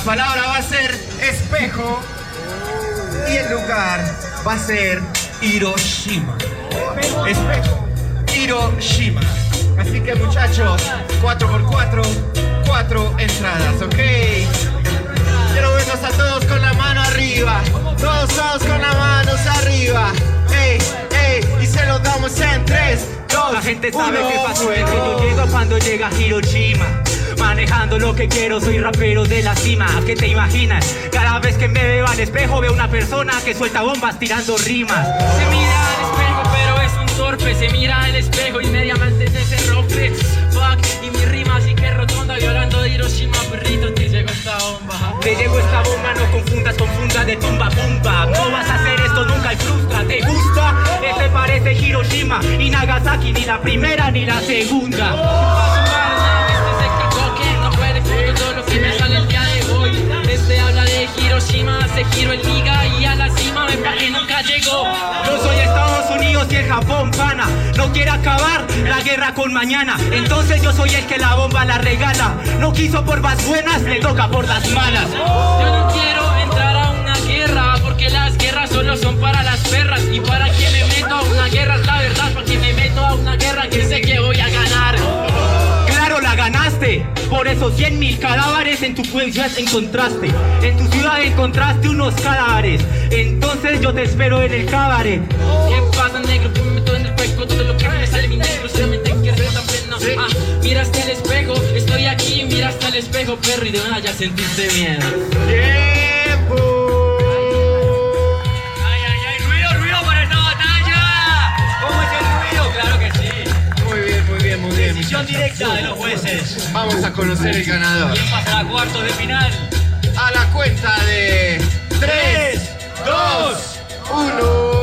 palabra va a ser espejo y el lugar va a ser Hiroshima. Espejo, Hiroshima. Así que muchachos, 4x4, 4 entradas, ¿ok? Quiero verlos a todos con la mano arriba. Todos con las manos arriba. Ey, ey, y se los damos en 3, 2, La gente sabe qué pasó, es que yo llego cuando llega Hiroshima. Manejando lo que quiero, soy rapero de la cima. ¿Qué te imaginas? Cada vez que me veo al espejo veo una persona que suelta bombas tirando rimas. Se mira al espejo pero es un torpe. Se mira al espejo y mediamente se rompe. Fuck, y mi rima así que rotonda. Violando de Hiroshima, perrito, te llegó esta bomba. Te llegó esta bomba, no confundas con funda de tumba pumba. No vas a hacer esto nunca y frustra. ¿Te gusta? Este parece Hiroshima y Nagasaki, ni la primera ni la segunda. Todo lo que me sale el día de hoy. Este habla de Hiroshima, se giró en liga y a la cima me pa' que nunca llegó. Yo soy Estados Unidos y el Japón, pana. No quiere acabar la guerra con mañana. Entonces yo soy el que la bomba la regala. No quiso por más buenas, le toca por las malas. Yo no quiero entrar a una guerra porque las guerras solo son para las perras. Y para que me meto a una guerra es la verdad. Para que me meto a una guerra que sé que voy a ganar. Claro, la ganaste. Por esos 100.000 cadáveres en tu ciudad encontraste. En tu ciudad encontraste unos cadáveres. Entonces yo te espero en el cabaret. ¿Qué pasa, negro? Que me meto en el hueco. Todo lo que me sale mi negro. Solamente que se tan pleno. Mira hasta el espejo. Estoy aquí, mira hasta el espejo, perro. Y de una ya sentiste miedo. ¡Tiempo! ¡Ruido para esta batalla! ¿Cómo es el ruido? Claro que sí. Muy bien. Decisión directa de los jueces. Vamos a conocer el ganador. ¿Quién pasa a cuartos de final? A la cuenta de 3, 2, 1.